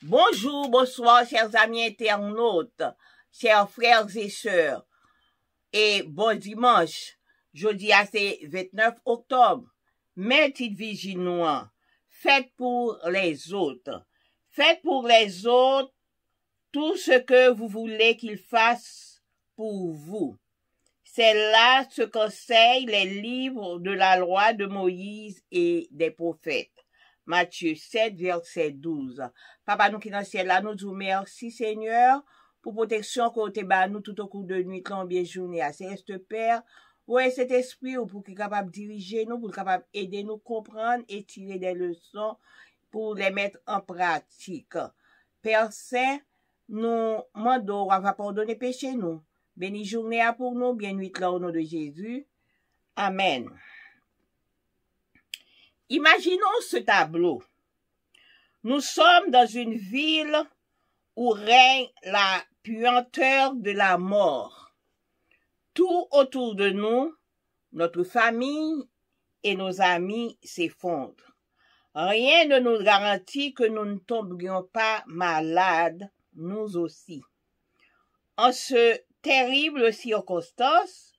Bonjour, bonsoir, chers amis internautes, chers frères et sœurs, et bon dimanche. Jeudi, c'est 29 octobre. Mais petite vigile noire, faites pour les autres. Faites pour les autres tout ce que vous voulez qu'ils fassent pour vous. C'est là ce qu'enseignent les livres de la loi de Moïse et des prophètes. Matthieu 7, verset 12. Papa nous qui dans le ciel là, nous disons merci Seigneur pour protection côté bas nous tout au cours de nuit, bien journée à Céleste Père. Ouais, cet esprit pour qu'il soit capable de diriger nous, pour qu'il soit capable d'aider nous comprendre et tirer des leçons pour les mettre en pratique. Père Saint, nous demandons à pardonner péché nous. Béni journée à pour nous, bien nuit là au nom de Jésus. Amen. Imaginons ce tableau. Nous sommes dans une ville où règne la puanteur de la mort. Tout autour de nous, notre famille et nos amis s'effondrent. Rien ne nous garantit que nous ne tomberions pas malades, nous aussi. En ce terrible circonstance,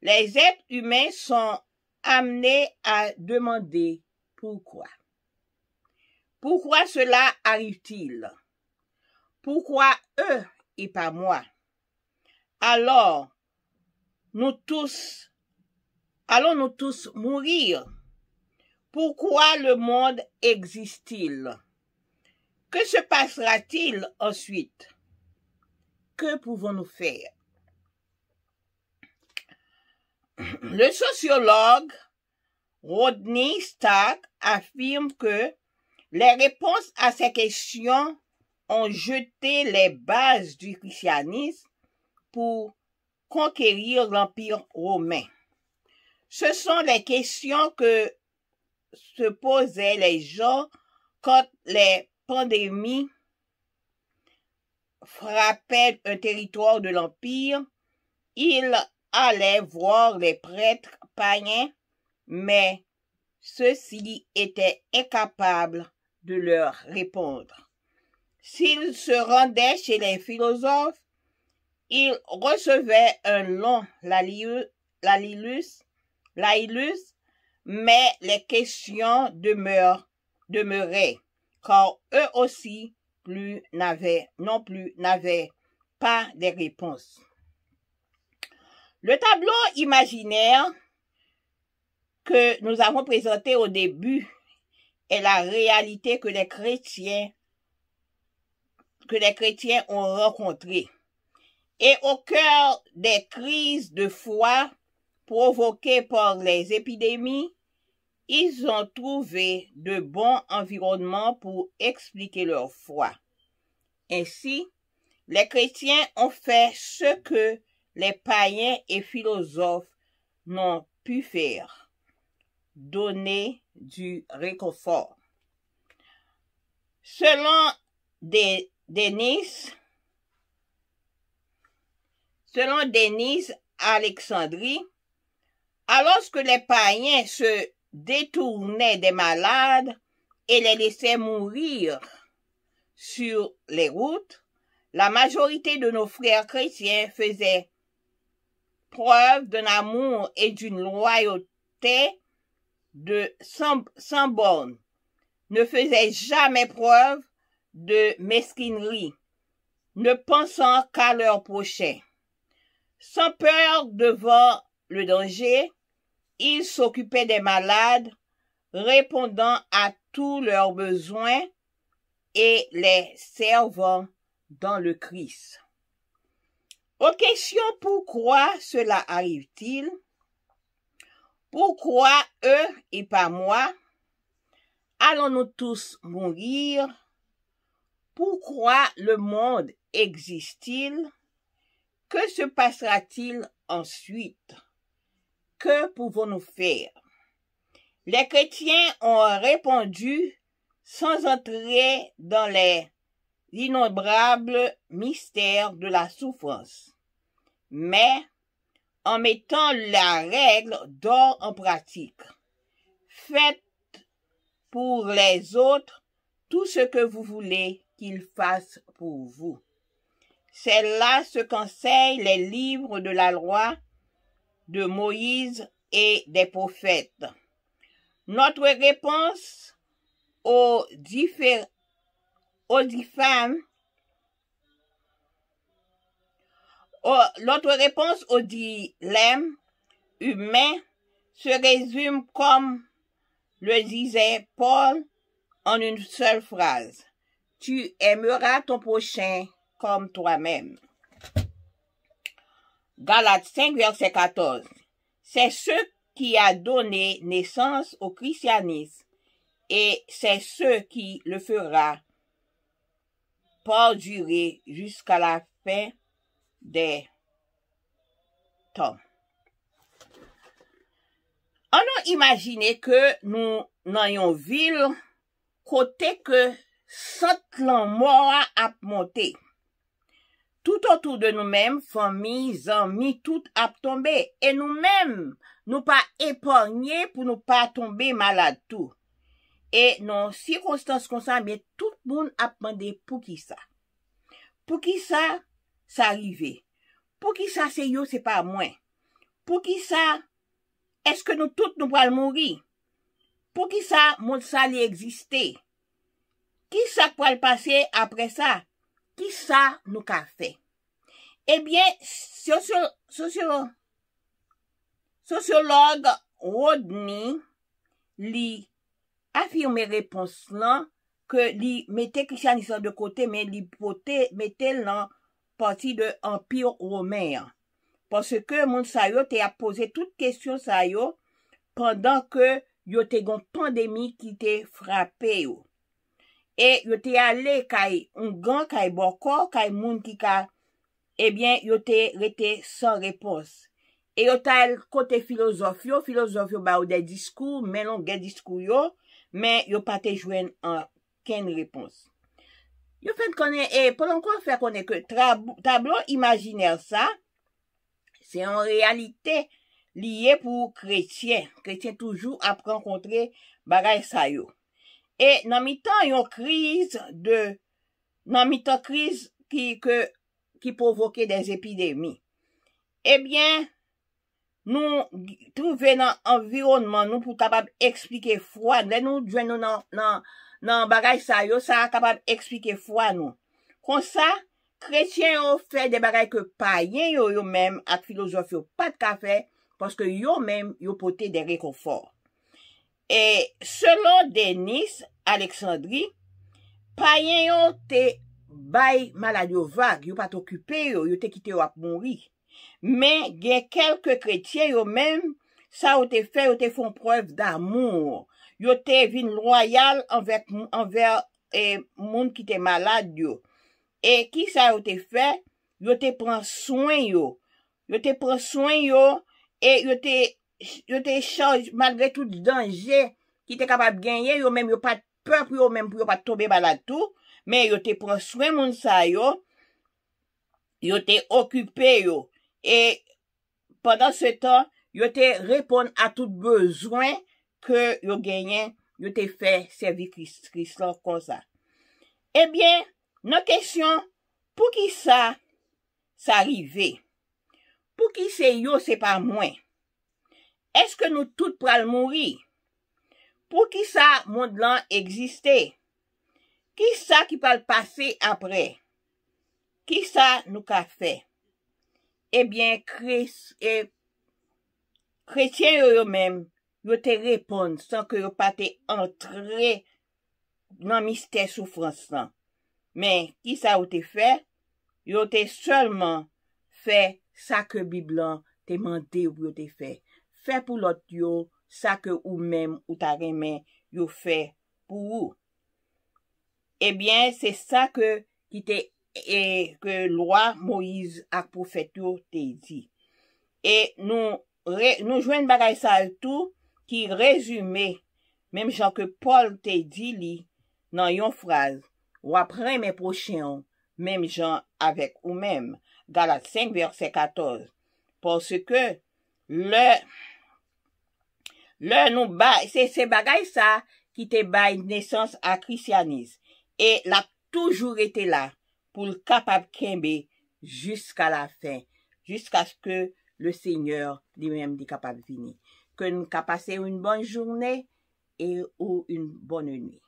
les êtres humains sont amenés à demander pourquoi. Pourquoi cela arrive-t-il? Pourquoi eux et pas moi? Alors, allons-nous tous mourir? Pourquoi le monde existe-t-il? Que se passera-t-il ensuite? Que pouvons-nous faire? Le sociologue Rodney Stark affirme que les réponses à ces questions ont jeté les bases du christianisme pour conquérir l'Empire romain. Ce sont les questions que se posaient les gens quand les pandémies frappaient un territoire de l'Empire. Ils allaient voir les prêtres païens, mais ceux-ci étaient incapables de leur répondre. S'ils se rendaient chez les philosophes, ils recevaient un long laïus, mais les questions demeuraient, car eux aussi n'avaient pas de réponses. Le tableau imaginaire que nous avons présenté au début est la réalité que les chrétiens ont rencontrée. Et au cœur des crises de foi provoquées par les épidémies, ils ont trouvé de bons environnements pour expliquer leur foi. Ainsi, les chrétiens ont fait ce que les païens et philosophes n'ont pu faire: donner du réconfort. Selon Denis Alexandrie, alors que les païens se détournaient des malades et les laissaient mourir sur les routes, la majorité de nos frères chrétiens faisaient preuve d'un amour et d'une loyauté sans borne, ne faisaient jamais preuve de mesquinerie, ne pensant qu'à leur prochain. Sans peur devant le danger, ils s'occupaient des malades, répondant à tous leurs besoins et les servant dans le Christ. Aux questions pourquoi cela arrive-t-il? Pourquoi eux et pas moi? Allons-nous tous mourir? Pourquoi le monde existe-t-il? Que se passera-t-il ensuite? Que pouvons-nous faire? Les chrétiens ont répondu sans entrer dans les innombrables mystères de la souffrance, mais en mettant la règle d'or en pratique. Faites pour les autres tout ce que vous voulez qu'il fasse pour vous. C'est là ce qu'enseignent les livres de la loi de Moïse et des prophètes. Notre réponse aux dilemme humain se résume, comme le disait Paul, en une seule phrase. Tu aimeras ton prochain comme toi-même. Galates 5, verset 14. C'est ce qui a donné naissance au christianisme et c'est ce qui le fera perdurer jusqu'à la fin des temps. On a imaginé que nous n'ayons ville côté que cette mort a monté. Tout autour de nous-mêmes, familles, amis, tout a tombé. Et nous-mêmes, nous pas épargnés pour nous pas tomber malade tout. Et dans circonstances comme ça, mais tout le monde a demandé pour qui ça. Pour qui ça arrivé. Pour qui ça c'est yo, c'est pas moi. Pour qui ça, est-ce que nous tous nous allons mourir? Pour qui ça, monde ça li exister? Qui ça pourrait passer après ça? Qui ça nous qu'a fait? Eh bien, sociologue Rodney li affirme réponse là que li mettait christianisme de côté mais li mettait dans partie de empire romain parce que moun sa yo te a posé toute question sa yo pendant que yo te gon pandémie qui te frappé yo. Et yo te allé kay un grand kay boko kay moun ki ka eh bien yo te rete sans réponse. Et yo ta côté philosophe yo ba ou des discours mais non gen discours yo mais yo pas te joindre aucune réponse. Yo fait connaître et pour encore faire connaître que tableau imaginaire ça c'est en réalité lié pour chrétien toujours à rencontrer bagay sa yo. Et dans mi-temps yon crise qui provoquait des épidémies. Eh bien, nous trouver dans environnement nous pour capable expliquer foi, nous joindre dans bagay sa yo, ça capable expliquer foi nous. Comme ça, chrétiens ont fait des bagages que païens yo même ak philosophe yo pas de café parce que yo même yo porté des réconforts. Et selon Denis Alexandrie, païens yo te bay maladie vague, yo pas occupé yo te quitté yo ap mourir. Mais gen quelques chrétiens yo même ça yo te fait yo te font preuve d'amour. Yo te vin loyal envers moun qui te malade yo. Et qui ça yo te fait? Yo te prend soin yo. Yo te prend soin yo et yo te charge malgré tout danger qui te capable gagner yo même yo pas peur pour yo même pour yo pas tomber malade tout, mais yo te prend soin moun sa yo te occupé yo et pendant ce temps yo te répondre à tout besoin que yo gagné, yo te fait servir Christ comme ça. Eh bien, nos questions, pour qui ça arrivé? Pour qui c'est yo, c'est pas moi? Est-ce que nous tous pral mourir? Pour qui ça monde là exister? Qui ça qui va le passer après? Qui ça nous qu'a fait? Eh bien, chrétiens eux même, yo te répondent sans que yo pas te entrer dans mystère souffrance là. Mais qui ça ou te fait? Yo te seulement fait ça que Bible te mandé ou yo te fait. Fait pour l'autre yo ça que ou même ou ta remè yo fait pour ou. Eh bien, c'est ça que loi Moïse ak prophète yo te dit. Et nous joignent bagay ça tout qui résumé même genre que Paul te dit li dans yon phrase ou après mes prochains même gens avec ou même Galates 5 verset 14 parce que le nous ba c'est bagay ça qui te bail naissance à christianisme et la toujours été là pour le capable kembe jusqu'à la fin, jusqu'à ce que le Seigneur lui-même est capable de venir. Que nous passions une bonne journée et ou une bonne nuit.